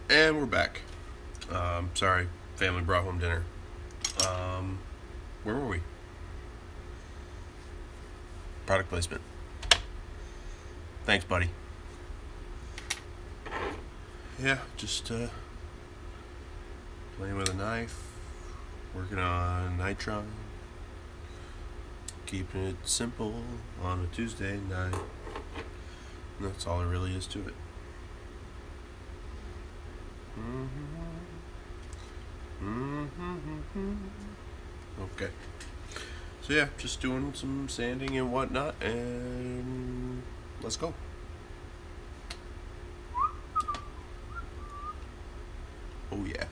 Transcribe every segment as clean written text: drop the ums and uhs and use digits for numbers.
And we're back. Sorry, family brought home dinner. Where were we? Product placement. Thanks, buddy. Yeah, just playing with a knife, working on nitron, keeping it simple on a Tuesday night. And that's all there really is to it. Okay. So yeah, just doing some sanding and whatnot, and let's go. Oh yeah.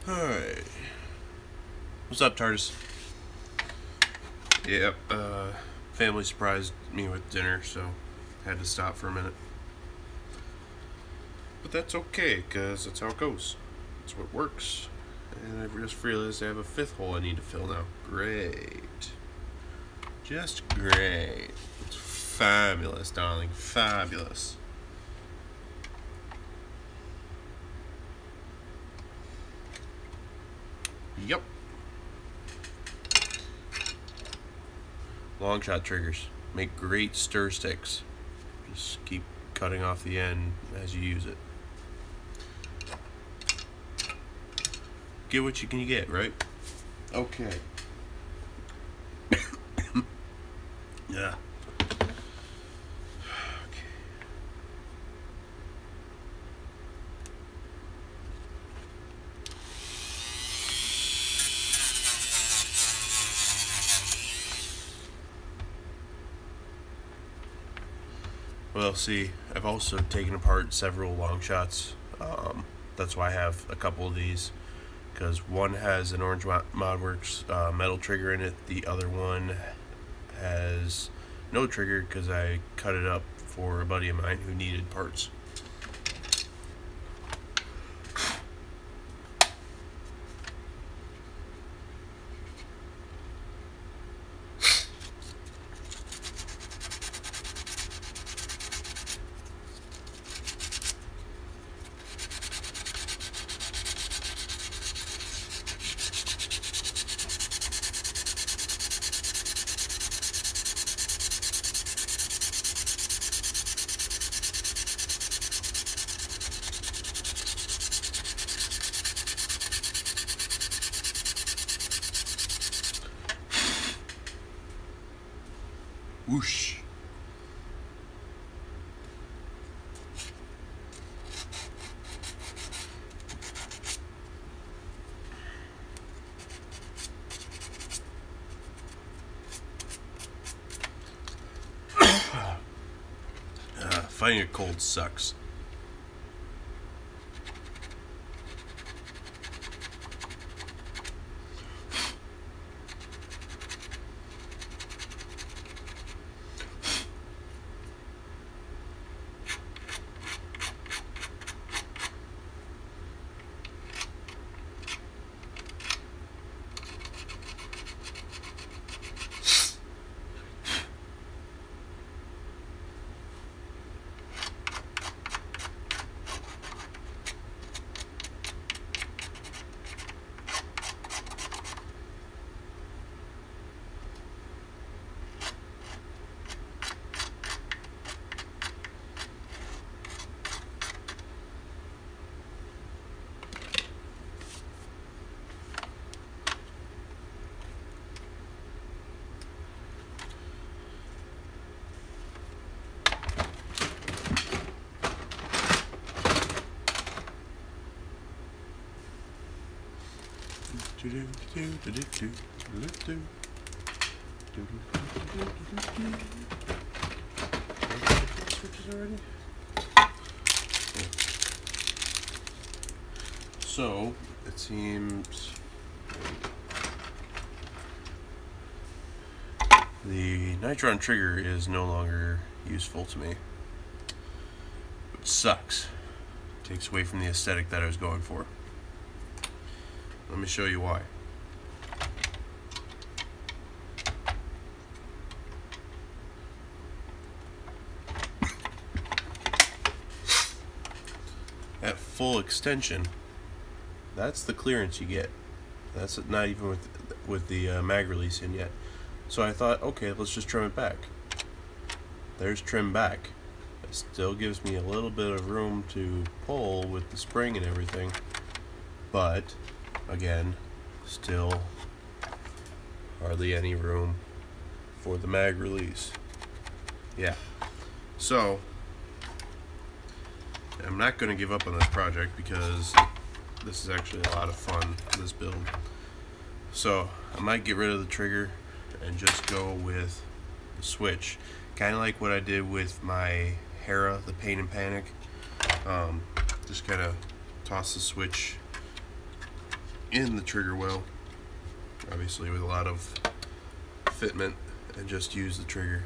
Alright. What's up, TARDIS? Yep, family surprised me with dinner, so had to stop for a minute. But that's okay, because that's how it goes. That's what works. And I just realized I have a fifth hole I need to fill now. Great. Just great. It's fabulous, darling. Fabulous. Yep. Long shot triggers make great stir sticks. Just keep cutting off the end as you use it. Get what you can get, right? Okay. Yeah. Well, see, I've also taken apart several long shots. That's why I have a couple of these, because one has an Orange Modworks metal trigger in it. The other one has no trigger because I cut it up for a buddy of mine who needed parts. Whoosh. Finding a cold sucks. Switches already. So it seems the nitron trigger is no longer useful to me, which sucks. Takes away from the aesthetic that I was going for. Let me show you why. At full extension, that's the clearance you get. That's not even with the mag release in yet. So I thought, okay, let's just trim it back. There's trim back. It still gives me a little bit of room to pull with the spring and everything, but again, still hardly any room for the mag release. Yeah, so I'm not going to give up on this project because this is actually a lot of fun, this build. So I might get rid of the trigger and just go with the switch, kind of like what I did with my Hera, the Pain and Panic. Just kind of toss the switch in the trigger well, obviously with a lot of fitment, and just use the trigger.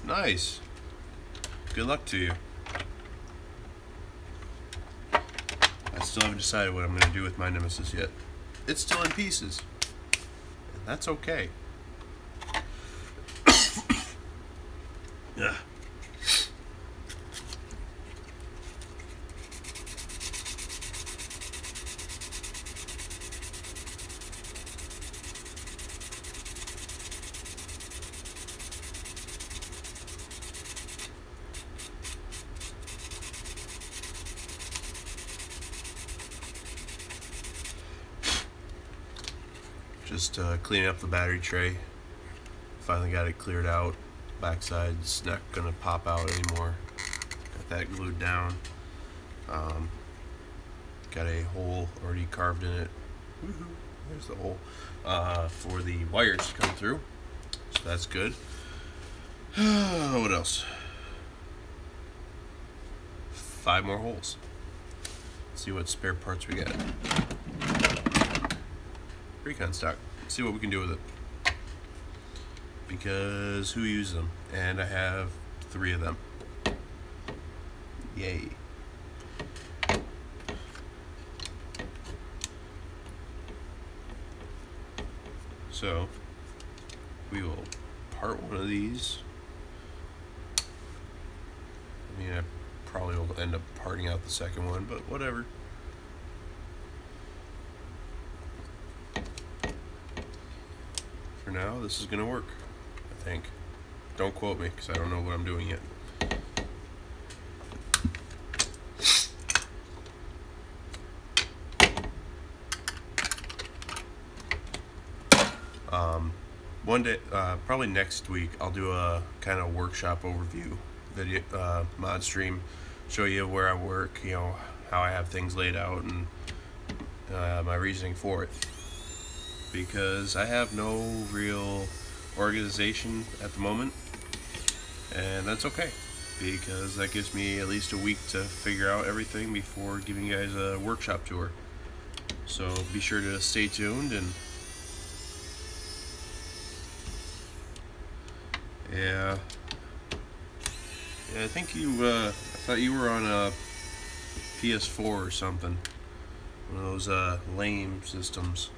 Nice. Good luck to you. I still haven't decided what I'm going to do with my Nemesis yet. It's still in pieces, and that's okay. Yeah. Just cleaning up the battery tray. Finally got it cleared out. Backside's not gonna pop out anymore. Got that glued down. Got a hole already carved in it. Woohoo! There's the hole for the wires to come through. So that's good. What else? 5 more holes. Let's see what spare parts we got. Recon stock. Let's see what we can do with it. Because who uses them? And I have 3 of them. Yay. So we will part one of these. I mean, I probably will end up parting out the second one, but whatever. For now, this is gonna work, I think. Don't quote me, because I don't know what I'm doing yet. One day, probably next week, I'll do a kind of workshop overview video, Modstream, show you where I work, you know, how I have things laid out, and my reasoning for it. Because I have no real organization at the moment, and that's okay, because that gives me at least a week to figure out everything before giving you guys a workshop tour. So be sure to stay tuned. And yeah, I think I thought you were on a PS4 or something, one of those lame systems.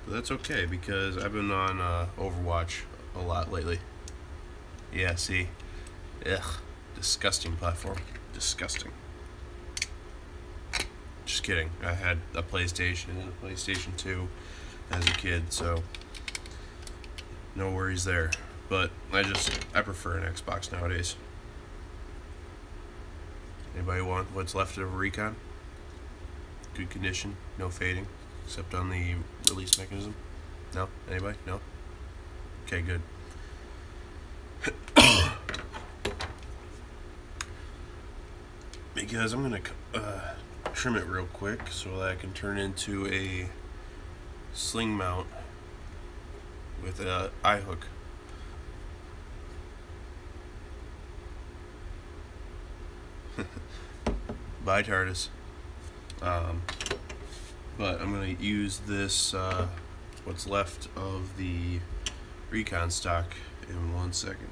But that's okay, because I've been on Overwatch a lot lately. Yeah, see? Ugh. Disgusting platform. Disgusting. Just kidding. I had a PlayStation and a PlayStation 2 as a kid, so no worries there. But I prefer an Xbox nowadays. Anybody want what's left of a Recon? Good condition, no fading, except on the release mechanism. No? Anybody? No? Okay, good. Because I'm gonna trim it real quick so that I can turn into a sling mount with an eye hook. Bye, TARDIS. But I'm going to use this, what's left of the Recon stock, in 1 second.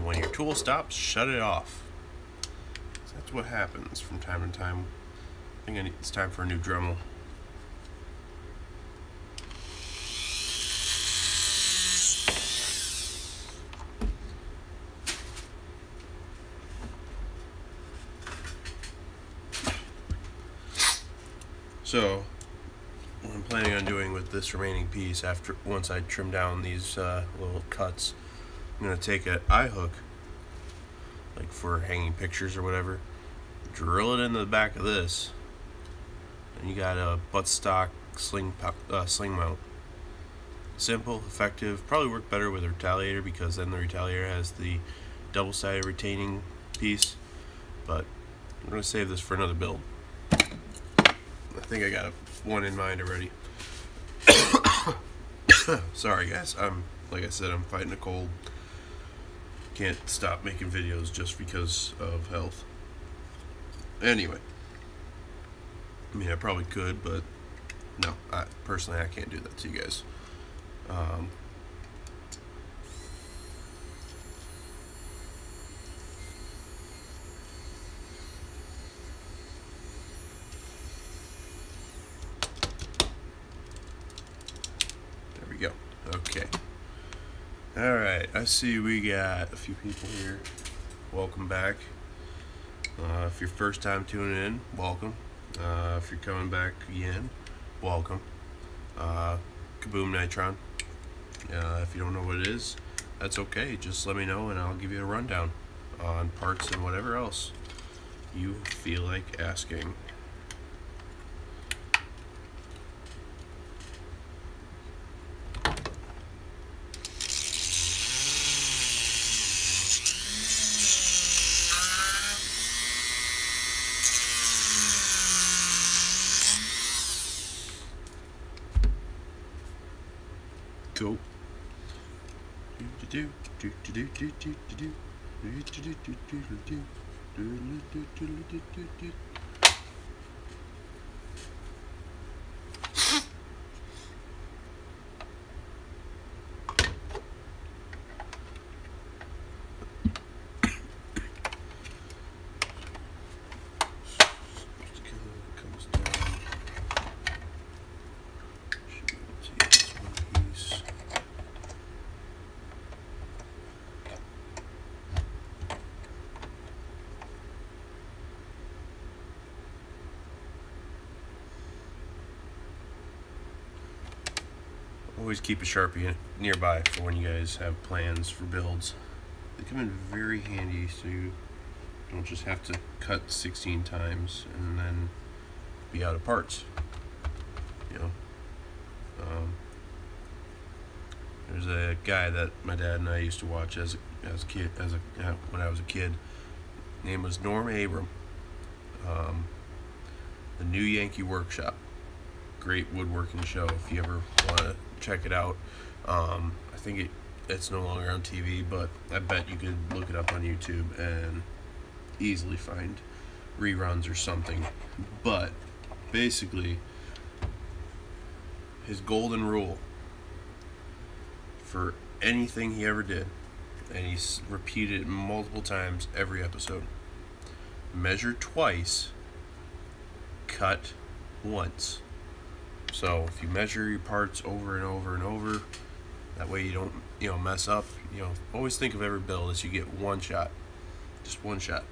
When your tool stops, shut it off. So that's what happens from time to time. I think it's time for a new Dremel. So what I'm planning on doing with this remaining piece, once I trim down these little cuts, I'm going to take an eye hook, like for hanging pictures or whatever, drill it into the back of this, and you got a buttstock sling mount. Simple, effective, probably work better with a retaliator because then the retaliator has the double-sided retaining piece, but I'm going to save this for another build. I think I got one in mind already. Sorry guys, like I said, I'm fighting a cold. Can't stop making videos just because of health. Anyway, I mean, I probably could, but no, personally I can't do that to you guys. There we go. Okay. Alright, I see we got a few people here. Welcome back. If you're first time tuning in, welcome. If you're coming back again, welcome. Kaboom Nitron. If you don't know what it is, that's okay. Just let me know and I'll give you a rundown on parts and whatever else you feel like asking. Go. Always keep a Sharpie nearby for when you guys have plans for builds. They come in very handy so you don't just have to cut 16 times and then be out of parts. You know, there's a guy that my dad and I used to watch when I was a kid. His name was Norm Abram. The New Yankee Workshop. Great woodworking show if you ever want to check it out. I think it's no longer on TV, but I bet you could look it up on YouTube and easily find reruns or something. But basically, his golden rule for anything he ever did, and he's repeated it multiple times every episode: measure twice, cut once. So if you measure your parts over and over and over, that way you don't mess up, always think of every build as you get one shot, just one shot,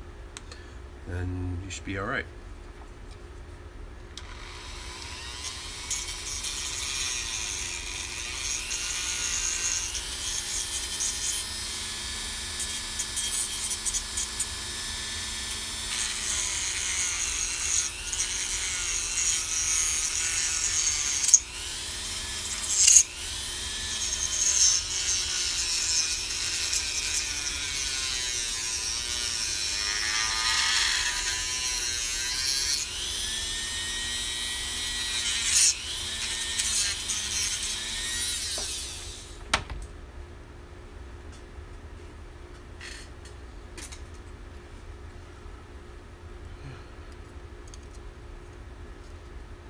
and you should be all right.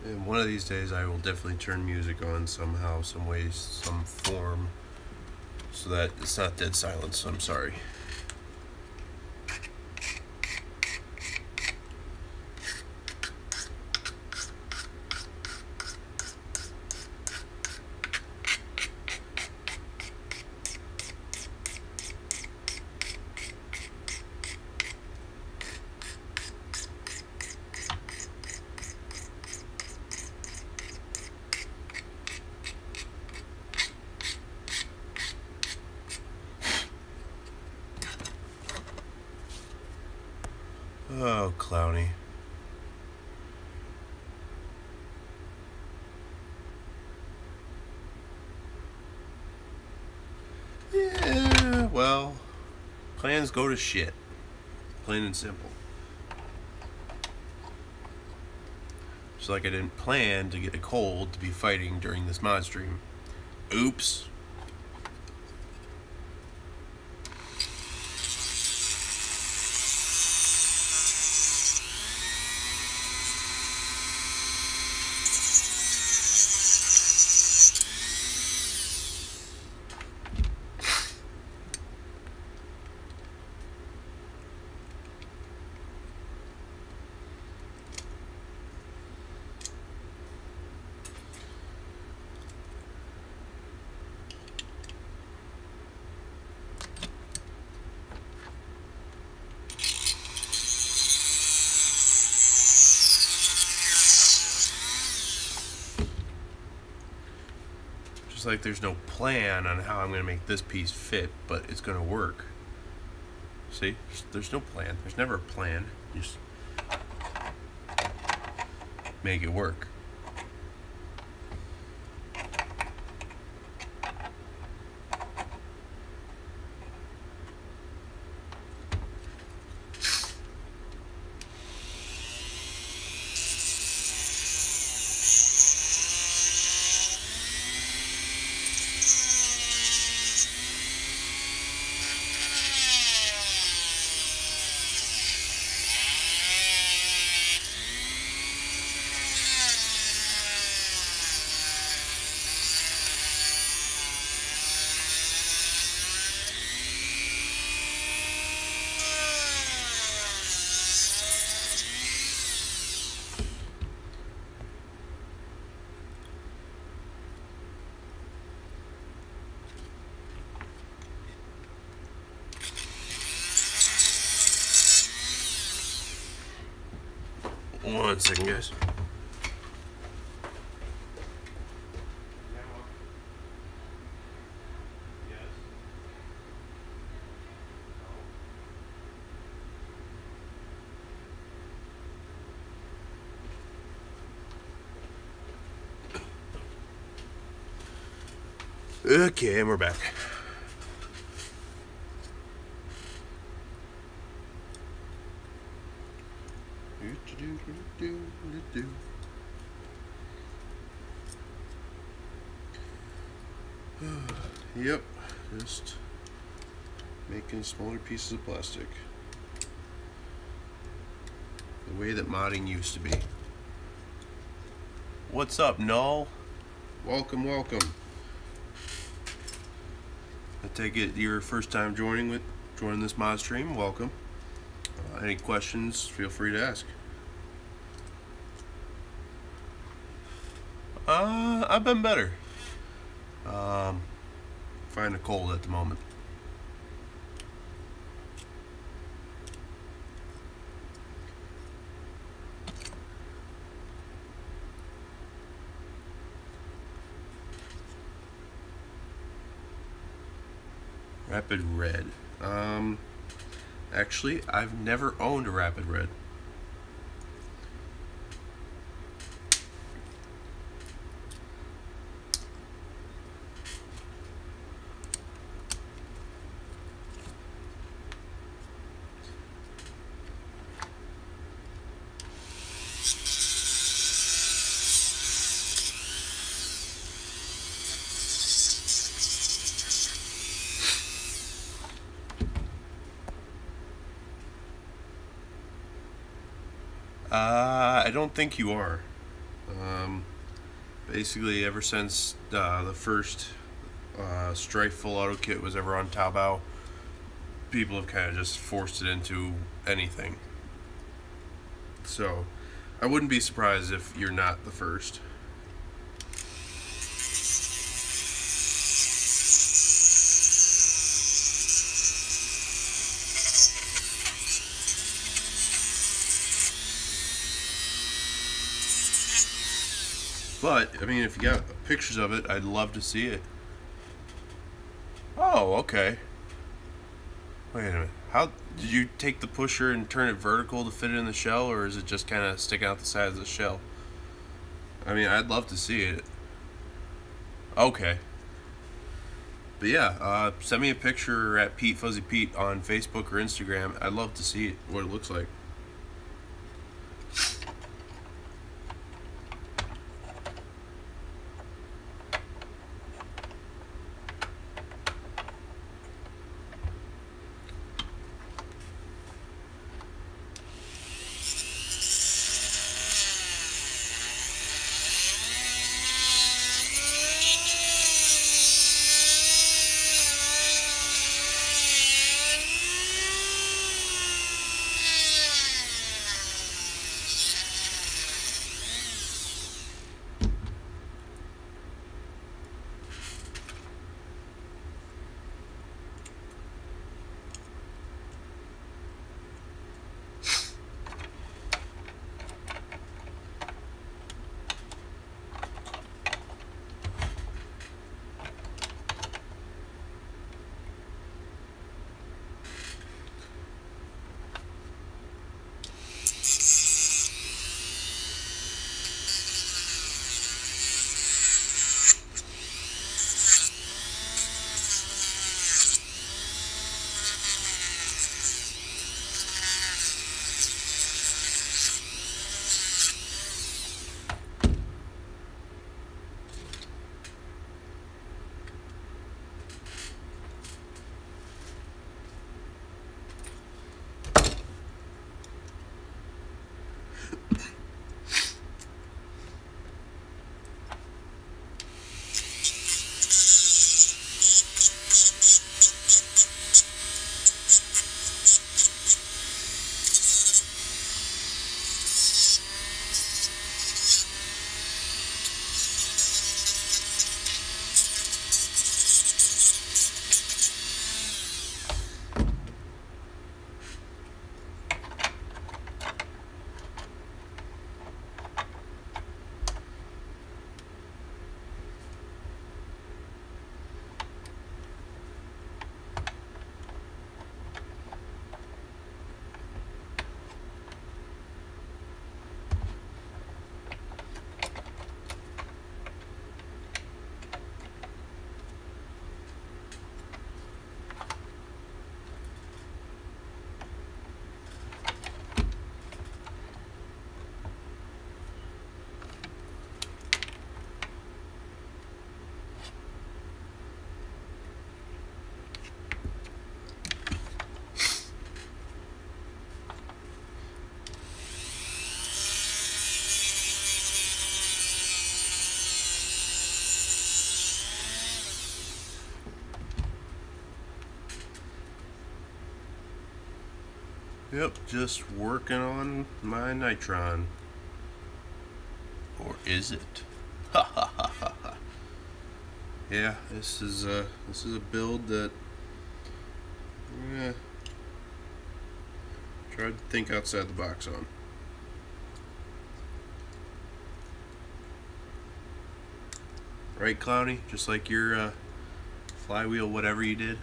And one of these days I will definitely turn music on somehow, some way, some form, so that it's not dead silence. I'm sorry. Oh, Clowny. Yeah, well, plans go to shit. Plain and simple. Just like I didn't plan to get a cold to be fighting during this mod stream. Oops. Just like there's no plan on how I'm going to make this piece fit, but it's going to work. See? There's no plan. There's never a plan. You just make it work. One second, guys. Okay, and we're back. Yep, just making smaller pieces of plastic. The way that modding used to be. What's up, Null? Welcome, welcome. I take it your first time joining this mod stream. Welcome. Any questions? Feel free to ask. I've been better. find a cold at the moment. Rapid Red. Actually, I've never owned a Rapid Red. I don't think you are. Basically, ever since the first Strife Full Auto Kit was ever on Taobao, people have kind of just forced it into anything. So, I wouldn't be surprised if you're not the first. But, I mean, if you got pictures of it, I'd love to see it. Oh, okay. Wait a minute. How did you take the pusher and turn it vertical to fit it in the shell, or is it just kind of sticking out the side of the shell? I mean, I'd love to see it. Okay. But yeah, send me a picture at Petefuzzypete on Facebook or Instagram. I'd love to see it, what it looks like. Yep, just working on my nitron. Or is it? Ha ha ha ha ha. yeah, this is a build that tried to think outside the box on. Right, Clowny? Just like your flywheel, whatever you did.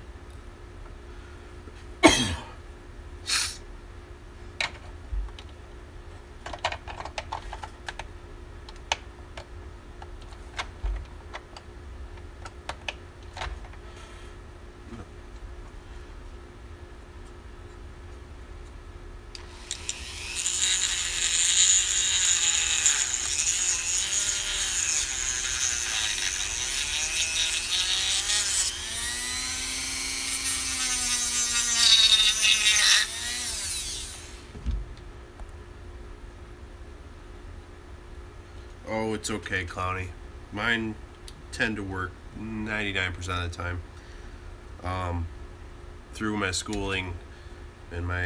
Oh, it's okay, Clowny. Mine tend to work 99% of the time. Through my schooling and my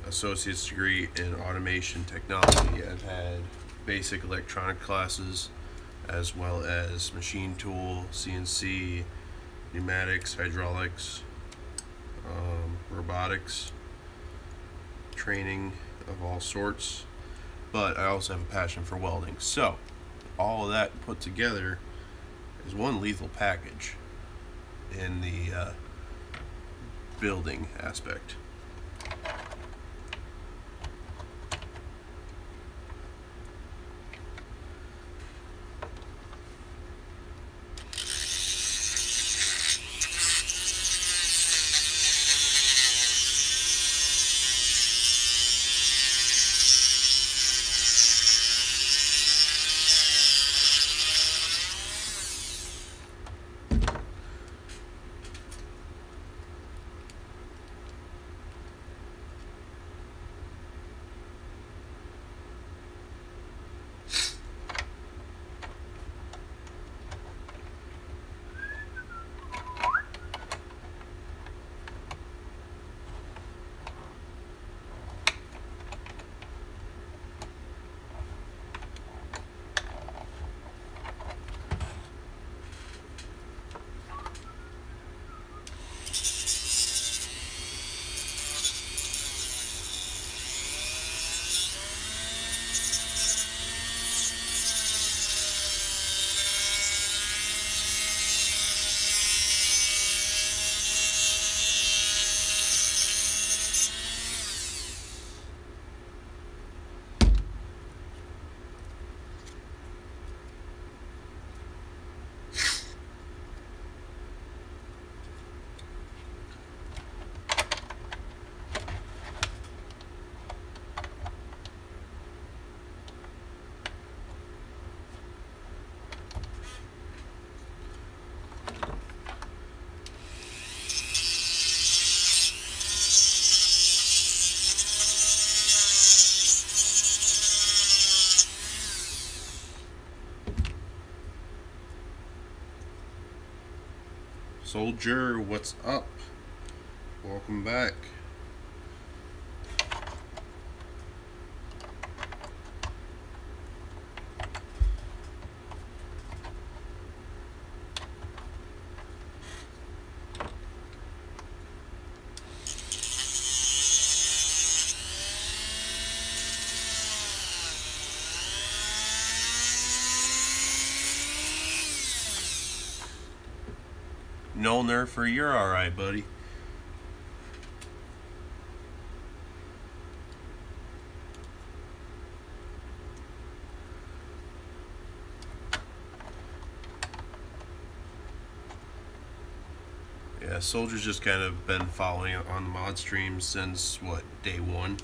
associate's degree in automation technology, I've had basic electronic classes as well as machine tool, CNC, pneumatics, hydraulics, robotics, training of all sorts. But I also have a passion for welding. So all of that put together is one lethal package in the building aspect. Soldier, what's up? Welcome back. No nerfer, you're alright, buddy. Yeah, Soldier's just kind of been following on the mod stream since, what, day one?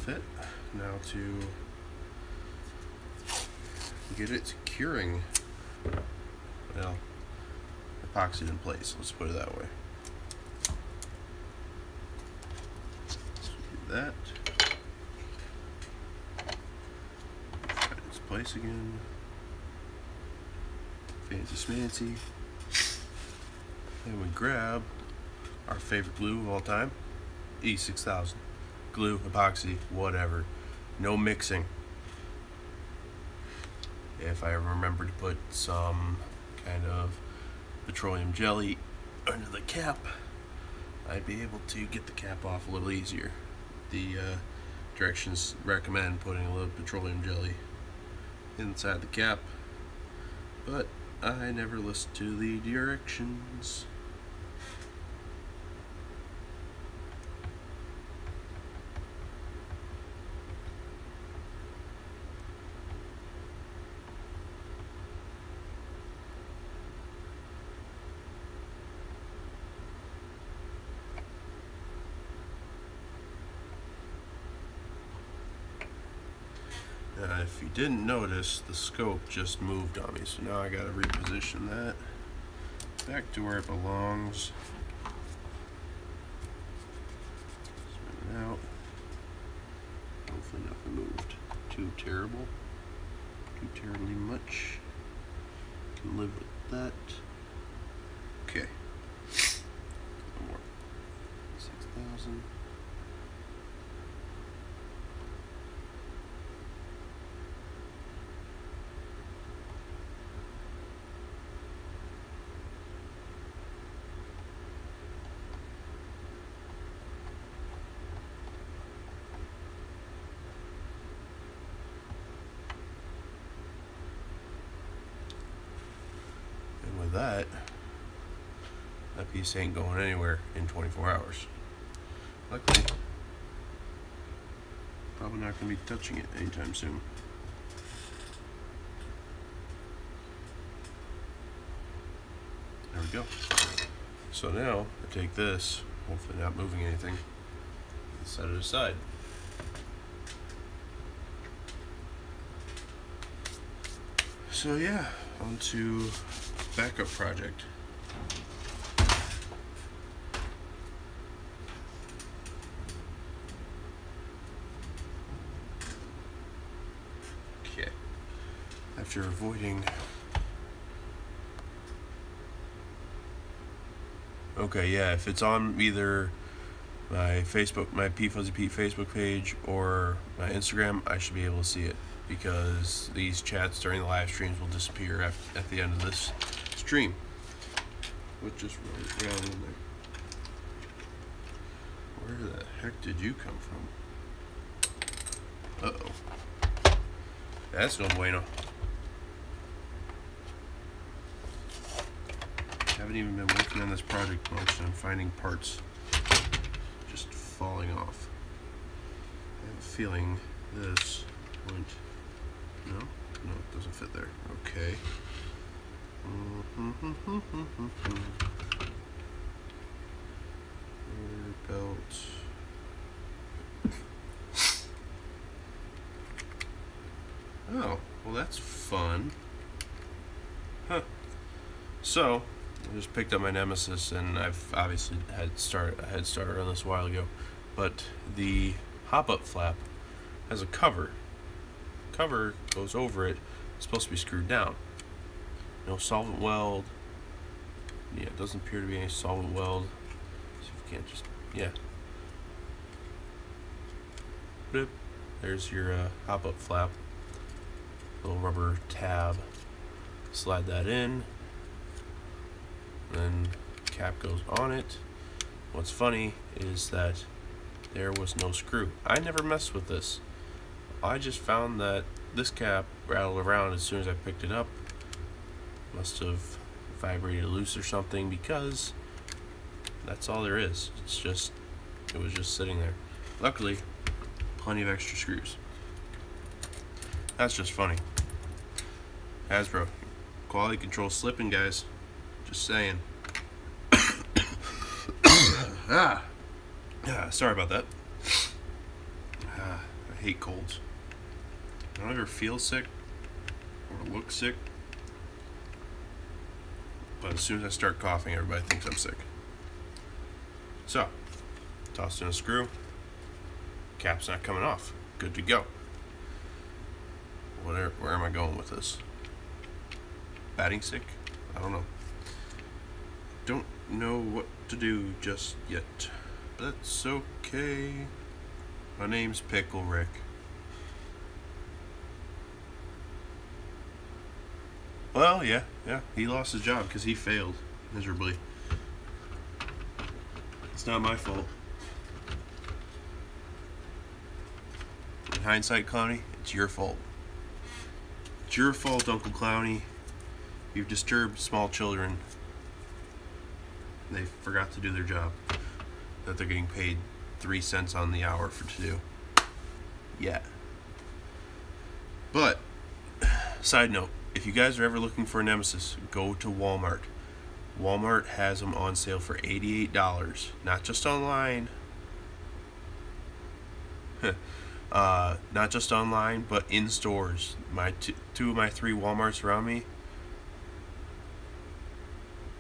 fit. Now to get it curing, well, epoxied in place, let's put it that way. Let's do that. Find its place again. Fancy smancy. And we grab our favorite glue of all time, E6000. Glue, epoxy, whatever. No mixing. If I remember to put some kind of petroleum jelly under the cap, I'd be able to get the cap off a little easier. The directions recommend putting a little petroleum jelly inside the cap, but I never listened to the directions. If you didn't notice, the scope just moved on me, so now I gotta reposition that back to where it belongs. Spin it out. Hopefully nothing moved too terrible, too terribly much. Can live with that. Okay. One more. 6,000. That piece ain't going anywhere in 24 hours. Luckily, probably not going to be touching it anytime soon. There we go. So now I take this, hopefully not moving anything, and set it aside. So yeah, on to backup project. Okay. After avoiding... Okay, yeah, if it's on either my Facebook, my Petefuzzypete Facebook page, or my Instagram, I should be able to see it, because these chats during the live streams will disappear at the end of this stream. What just ran in there? Where the heck did you come from? Uh-oh. That's no bueno. I haven't even been working on this project much, and I'm finding parts just falling off. I have a feeling this went... No? No, it doesn't fit there. Okay. Belt. Oh, well that's fun. Huh. So, I just picked up my Nemesis, and I've obviously had a head starter on this a while ago, but the hop-up flap has a cover. Cover goes over it. It's supposed to be screwed down. No solvent weld. Yeah, it doesn't appear to be any solvent weld. See if we can't just, yeah. Boop. There's your hop-up flap. Little rubber tab. Slide that in. Then cap goes on it. What's funny is that there was no screw. I never messed with this. I just found that this cap rattled around as soon as I picked it up. Must have vibrated loose or something, because that's all there is. It was just sitting there. Luckily, plenty of extra screws. That's just funny. Hasbro, quality control slipping, guys. Just saying. Sorry about that. I hate colds. I don't ever feel sick or look sick, but as soon as I start coughing, everybody thinks I'm sick. So, tossed in a screw. Cap's not coming off. Good to go. Where am I going with this? Batting stick? I don't know. Don't know what to do just yet. That's okay. My name's Pickle Rick. Well, yeah. He lost his job because he failed miserably. It's not my fault. In hindsight, Clowny, it's your fault. It's your fault, Uncle Clowny. You've disturbed small children. They forgot to do their job that they're getting paid 3 cents on the hour to do. Yeah. But, side note, if you guys are ever looking for a Nemesis, go to Walmart. Walmart has them on sale for $88. Not just online. Not just online, but in stores. My two of my 3 Walmarts around me.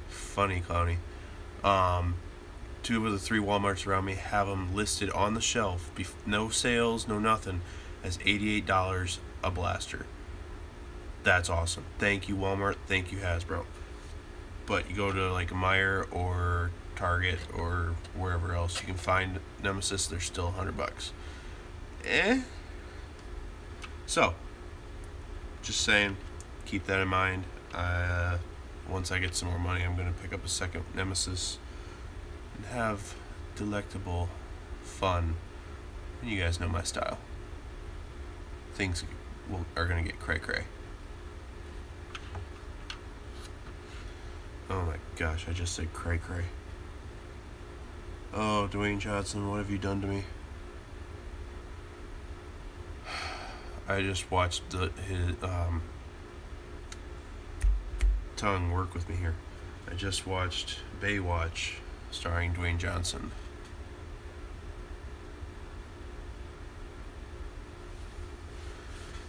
Funny, Clowny. 2 of the 3 Walmarts around me have them listed on the shelf, no sales, no nothing, as $88 a blaster. That's awesome. Thank you, Walmart. Thank you, Hasbro. But you go to like Meijer or Target or wherever else you can find Nemesis, they're still $100. So, just saying, keep that in mind. Once I get some more money, I'm going to pick up a second Nemesis and have delectable fun. You guys know my style. Things are going to get cray-cray. Oh my gosh, I just said cray-cray. Oh, Dwayne Johnson, what have you done to me? I just watched his tongue work with me here. I just watched Baywatch, starring Dwayne Johnson.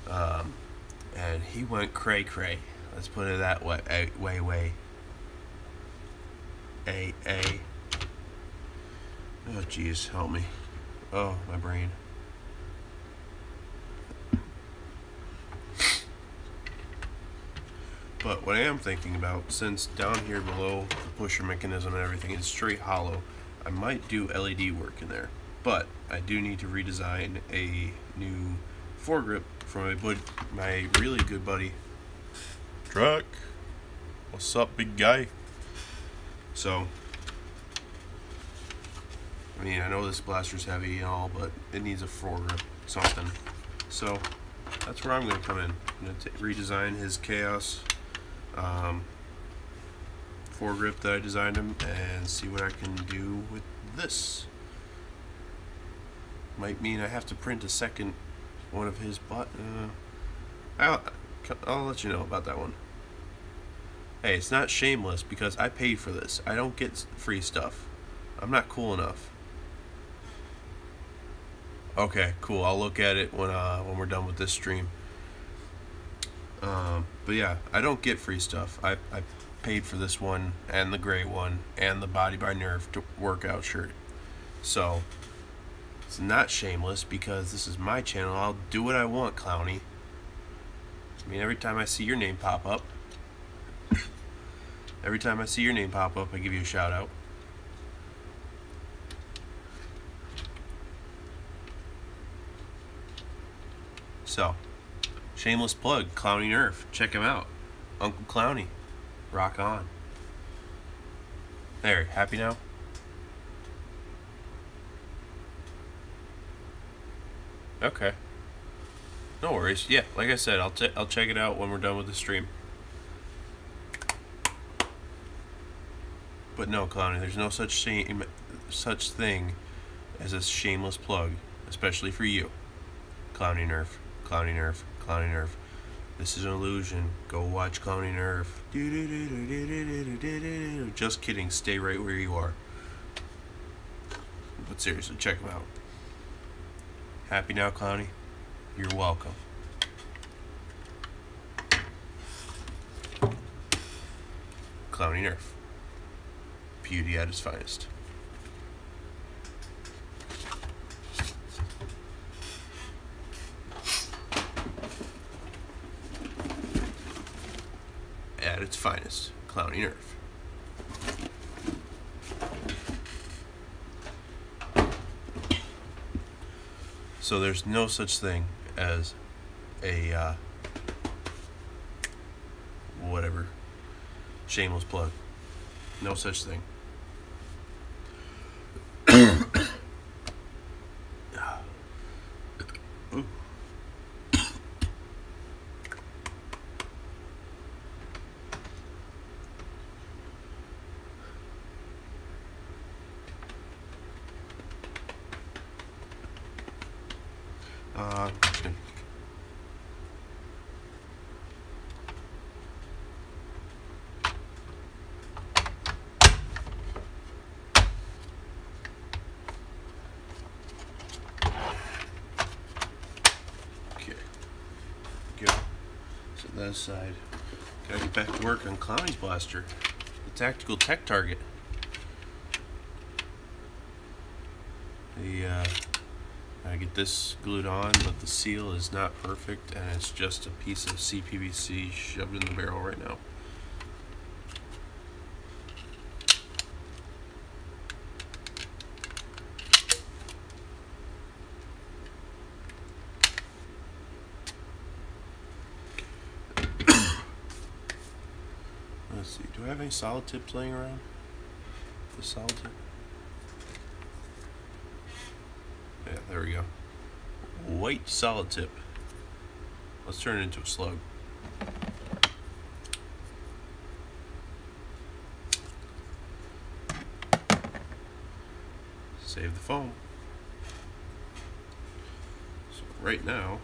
And he went cray-cray. Let's put it that way. Way. Oh, jeez, help me. Oh, my brain. But what I am thinking about, since down here below the pusher mechanism and everything is straight hollow, I might do LED work in there. But I do need to redesign a new foregrip for my really good buddy, Truck. What's up, big guy? So, I mean, I know this blaster's heavy and all, but it needs a foregrip, something. So, that's where I'm going to come in. I'm going to redesign his Chaos foregrip that I designed him and see what I can do with this. Might mean I have to print a second one of his, but I'll let you know about that one. Hey, it's not shameless because I paid for this. I don't get free stuff. I'm not cool enough. Okay, cool. I'll look at it when we're done with this stream. But yeah, I don't get free stuff. I paid for this one and the gray one and the Body by Nerf workout shirt. So it's not shameless because this is my channel. I'll do what I want, Clowny. I mean, every time I see your name pop up, I give you a shout out. So, shameless plug, Clowny Nerf. Check him out. Uncle Clowny. Rock on. There, happy now? Okay. No worries. Yeah, like I said, I'll check it out when we're done with the stream. But no, Clowny, there's no such thing as a shameless plug, especially for you. Clowny Nerf, Clowny Nerf, Clowny Nerf. This is an illusion. Go watch Clowny Nerf. Just kidding. Stay right where you are. But seriously, check them out. Happy now, Clowny? You're welcome. Clowny Nerf. Beauty at its finest. At its finest, Clowny Nerf. So there's no such thing as a whatever, shameless plug. No such thing. Ooh. Go. So that aside, gotta get back to work on Clowny's blaster, the tactical tech target. I get this glued on, but the seal is not perfect, and it's just a piece of CPVC shoved in the barrel right now. Let's see, do I have any solid tips laying around? The solid tip? Yeah, there we go. White solid tip. Let's turn it into a slug. Save the foam. So right now,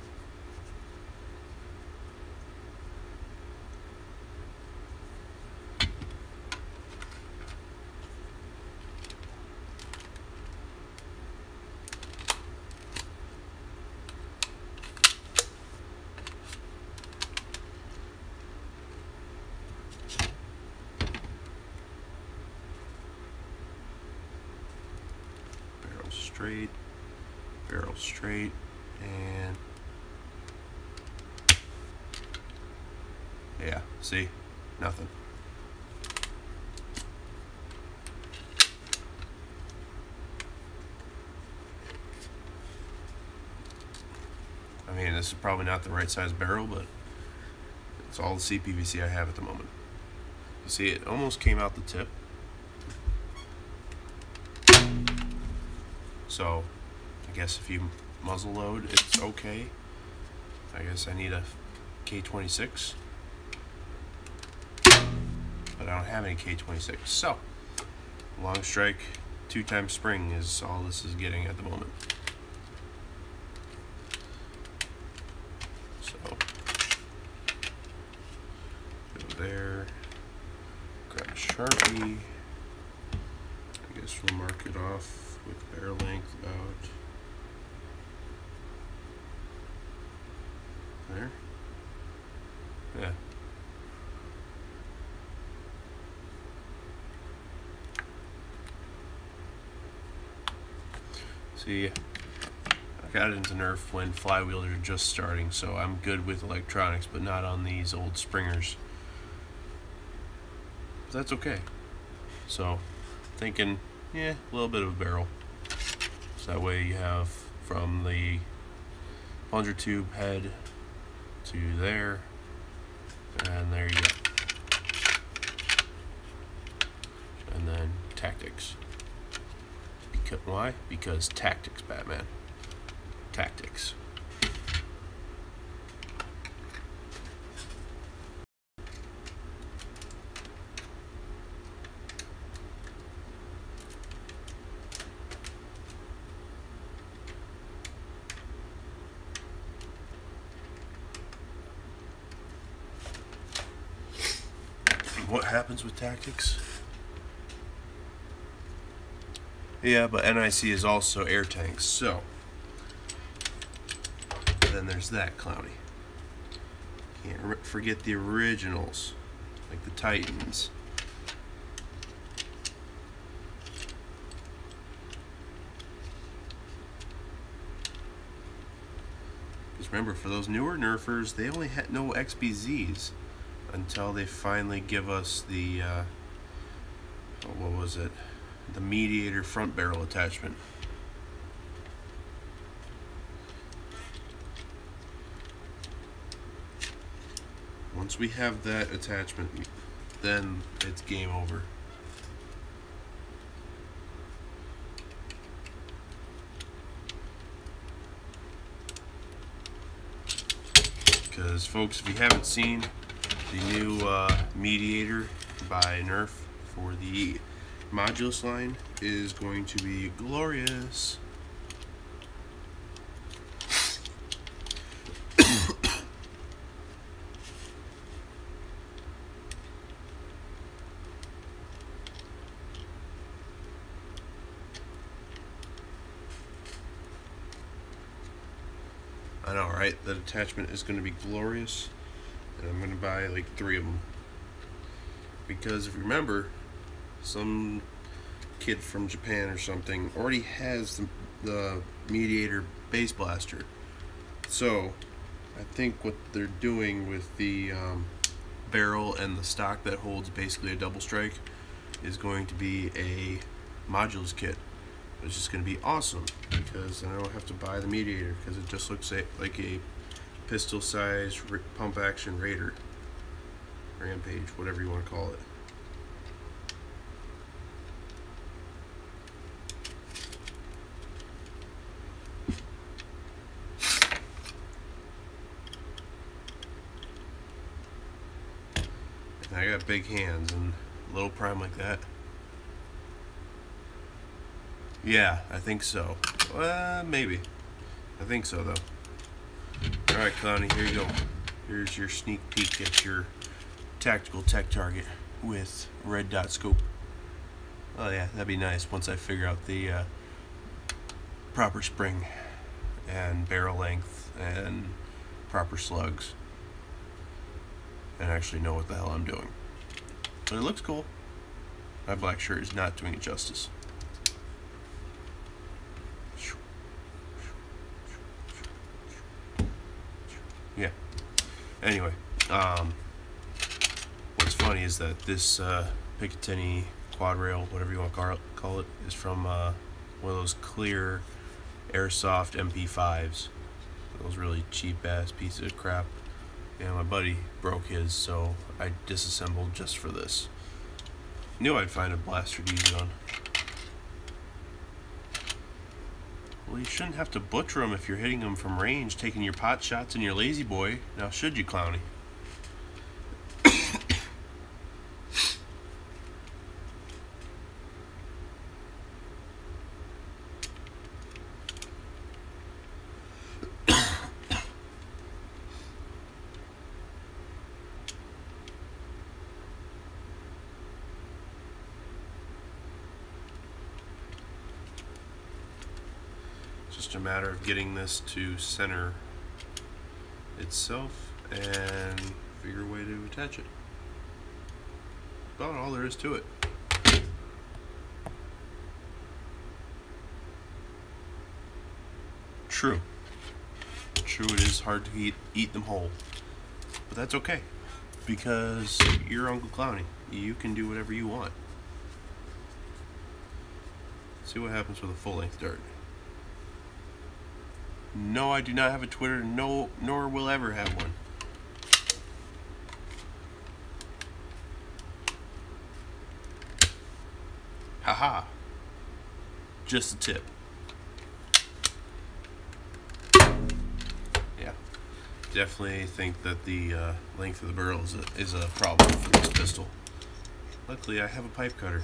barrel straight, and yeah, see, nothing. I mean, this is probably not the right size barrel, but it's all the CPVC I have at the moment. You see, it almost came out the tip. So, I guess if you muzzle load, it's okay. I guess I need a K26, but I don't have any K26. So, long strike, 2-time spring is all this is getting at the moment. So, go there, grab a Sharpie. I guess we'll mark it off with barrel length about there. Yeah. See, I got into Nerf when flywheels are just starting, so I'm good with electronics, but not on these old springers. But that's okay. So, thinking, yeah, a little bit of a barrel. So that way you have from the plunger tube head to there, and there you go. And then tactics. Why? Because tactics, Batman. Tactics. What happens with tactics? Yeah, but NIC is also air tanks, so then there's that Clowny. Can't forget the originals, like the Titans. Because remember, for those newer nerfers, they only had no XBZs until they finally give us the, what was it? The Mediator front barrel attachment. Once we have that attachment, then it's game over. Because folks, if you haven't seen the new Mediator by Nerf for the Modulus line, is going to be glorious. I know, right? That attachment is going to be glorious, and I'm going to buy like 3 of them. Because if you remember, some kid from Japan or something already has the Mediator base blaster. So I think what they're doing with the barrel and the stock that holds basically a double strike is going to be a Modulus kit. It's just going to be awesome because I don't have to buy the Mediator because it just looks like a pistol size pump action Raider, Rampage, whatever you want to call it. And I got big hands and low prime like that. Yeah, I think so. Maybe. I think so, though. Alright, Clowny, here you go. Here's your sneak peek at your tactical tech target with red dot scope. Oh yeah, that'd be nice once I figure out the proper spring and barrel length and proper slugs and actually know what the hell I'm doing. But it looks cool. My black shirt is not doing it justice. Yeah. Anyway, what's funny is that this Picatinny quad rail, whatever you want to call it, is from one of those clear airsoft MP5s. Those really cheap ass pieces of crap. And my buddy broke his, so I disassembled just for this. Knew I'd find a blaster to use it on. Well, you shouldn't have to butcher them if you're hitting them from range, taking your pot shots and your lazy boy. Now, should you, Clowny? Just a matter of getting this to center itself and figure a way to attach it. About all there is to it. True. True, it is hard to eat them whole. But that's okay. Because you're Uncle Clowny. You can do whatever you want. See what happens with a full-length dart. No, I do not have a Twitter, no, nor will ever have one. Haha. Just a tip. Yeah. Definitely think that the length of the barrel is a problem for this pistol. Luckily, I have a pipe cutter.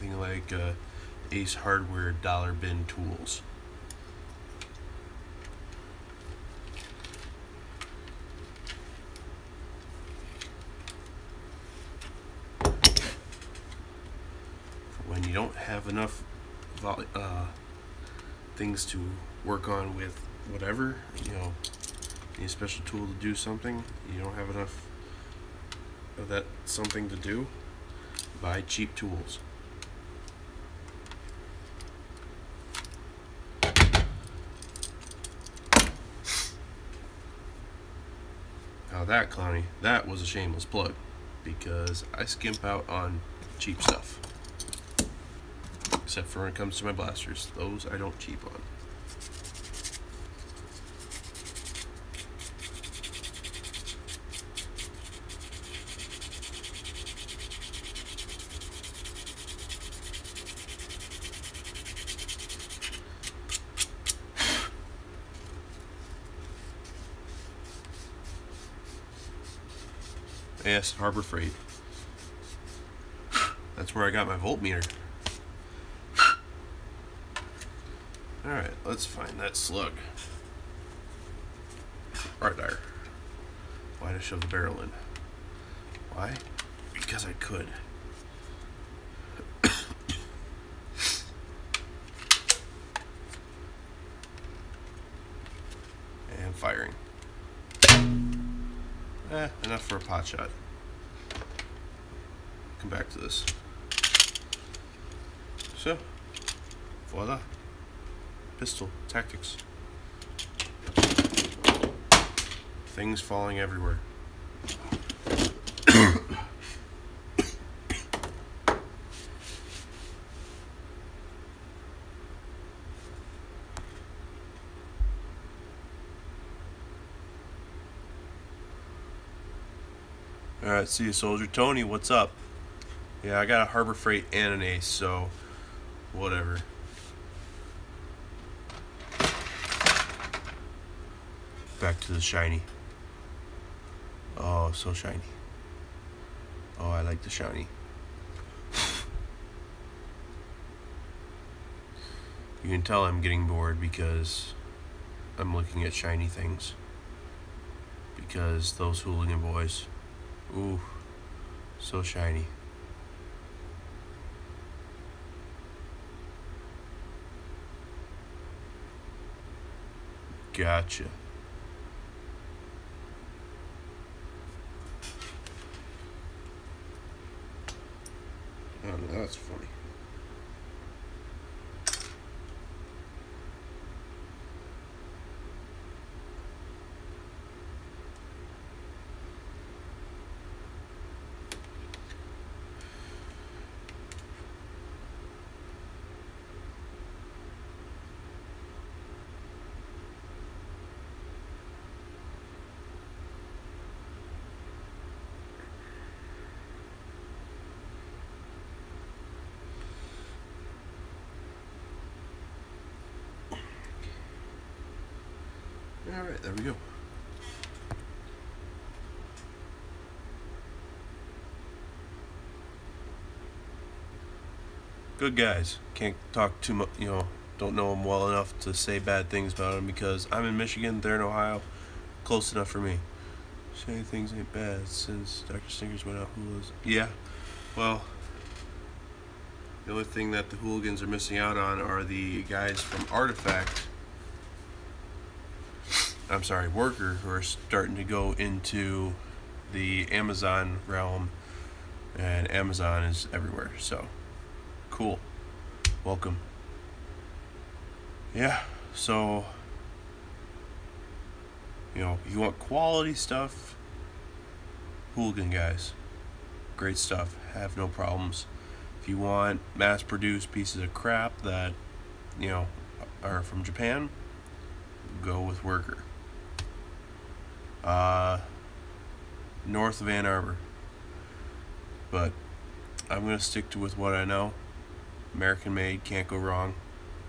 nothing like Ace Hardware dollar bin tools. When you don't have enough things to work on with whatever, you know, need a special tool to do something, you don't have enough of that something to do, buy cheap tools. Now that, Clowny, that was a shameless plug, because I skimp out on cheap stuff. Except for when it comes to my blasters. Those I don't cheap on. Yes, Harbor Freight. That's where I got my voltmeter. Alright, let's find that slug. Right there. Why'd I shove the barrel in? Why? Because I could. And firing. Enough for a pot shot. Come back to this. So, voila. Pistol tactics. Things falling everywhere. Alright, see you, soldier. Tony, what's up? Yeah, I got a Harbor Freight and an Ace, so whatever. Back to the shiny. Oh, so shiny. Oh, I like the shiny. You can tell I'm getting bored because I'm looking at shiny things. Because those hooligan boys. Ooh, so shiny. Gotcha. Oh, that's funny. Alright, there we go. Good guys. Can't talk too much, you know, don't know them well enough to say bad things about them because I'm in Michigan, they're in Ohio. Close enough for me. Saying things ain't bad since Dr. Snickers went out. Yeah, well, the only thing that the hooligans are missing out on are the guys from Artifact. I'm sorry, Worker, who are starting to go into the Amazon realm, and Amazon is everywhere, so cool. Welcome. Yeah, so, you know, you want quality stuff, hooligan guys, great stuff, have no problems. If you want mass-produced pieces of crap that, you know, are from Japan, go with Worker. North of Ann Arbor, but I'm gonna stick to with what I know. American made, can't go wrong.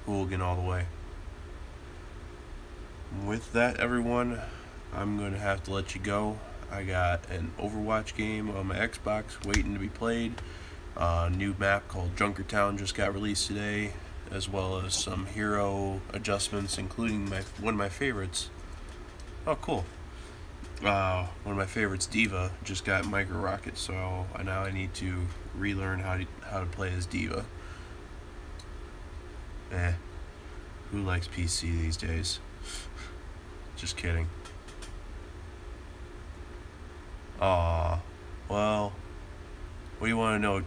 Hooligan all the way. With that, everyone, I'm gonna have to let you go. I got an Overwatch game on my Xbox waiting to be played, New map called Junkertown just got released today, as well as some hero adjustments, including one of my favorites. Oh, cool. One of my favorites, Diva, just got Micro Rocket, so now I need to relearn how to play as Diva. Who likes PC these days? Just kidding. Aw, well, what do you want to know,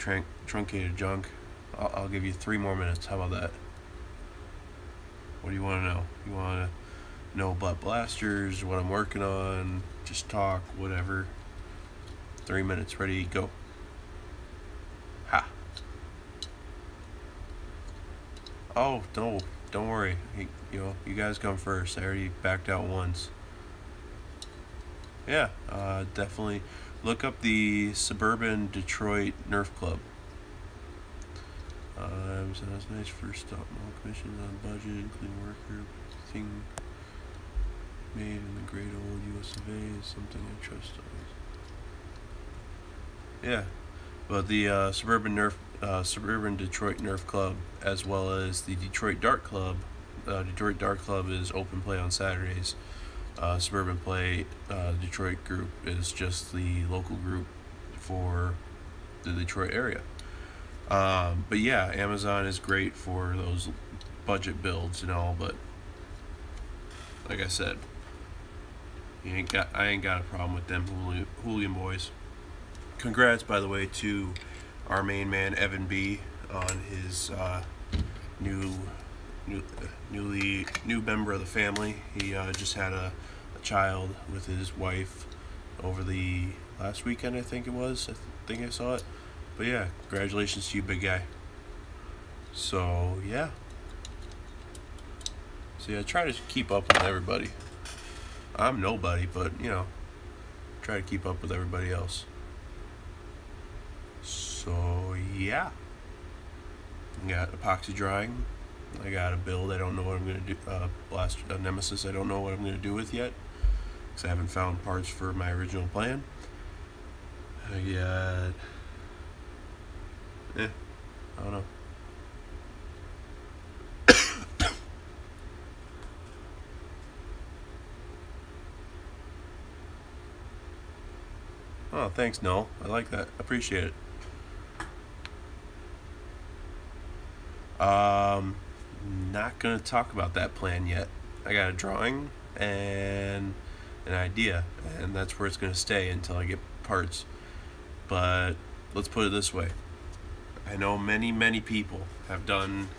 truncated junk? I'll give you 3 more minutes. How about that? What do you want to know? You want to know about blasters, what I'm working on, just talk, whatever. 3 minutes, ready, go. Ha. Oh, no, don't worry. You guys come first. I already backed out once. Yeah, definitely look up the Suburban Detroit Nerf Club. So that's nice first stop. All commissions on budget, including worker thing made in the great old US of A is something I trust on. Yeah, but the Suburban Detroit Nerf Club, as well as the Detroit Dart Club. Detroit Dart Club is open play on Saturdays. Suburban Play Detroit group is just the local group for the Detroit area. But yeah, Amazon is great for those budget builds and all, but like I said, I ain't got a problem with them hooligan boys. Congrats, by the way, to our main man Evan B on his new member of the family. He just had a child with his wife over the last weekend, I think it was. I think I saw it. But yeah, congratulations to you, big guy. So yeah. So yeah, try to keep up with everybody. I'm nobody, but try to keep up with everybody else. So yeah. I got epoxy drying. I got a build I don't know what I'm going to do, Nemesis I don't know what I'm going to do with yet, because I haven't found parts for my original plan. I got, I don't know. Oh, thanks, Noel. I like that. Appreciate it. Not gonna talk about that plan yet. I got a drawing and an idea, and that's where it's gonna stay until I get parts. But let's put it this way. I know many people have done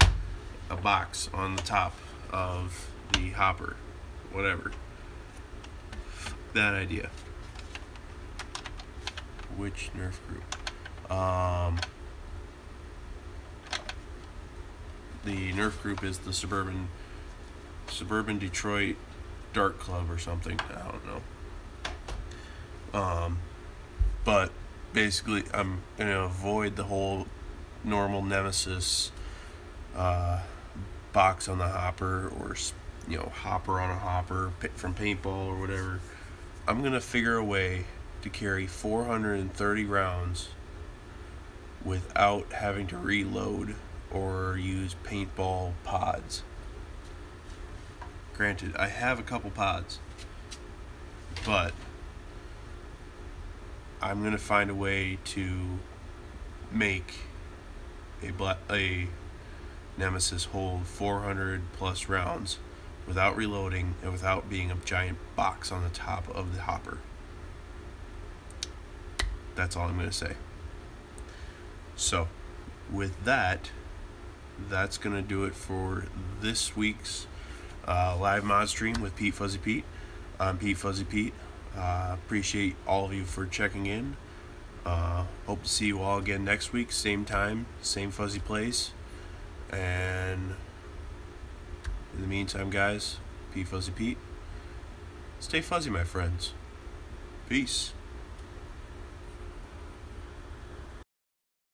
a box on the top of the hopper, whatever. That idea. Which Nerf group? The Nerf group is the Suburban Detroit Dart Club or something. I don't know. But basically, I'm gonna avoid the whole normal Nemesis box on the hopper, or hopper on a hopper from paintball or whatever. I'm gonna figure a way to carry 430 rounds without having to reload or use paintball pods. Granted, I have a couple pods, but I'm gonna find a way to make a Nemesis hold 400 plus rounds without reloading and without being a giant box on the top of the hopper. That's all I'm gonna say. So, with that, that's gonna do it for this week's live mod stream with Petefuzzypete. I'm Petefuzzypete. Appreciate all of you for checking in. Hope to see you all again next week, same time, same fuzzy place. And in the meantime, guys, Petefuzzypete, stay fuzzy, my friends. Peace.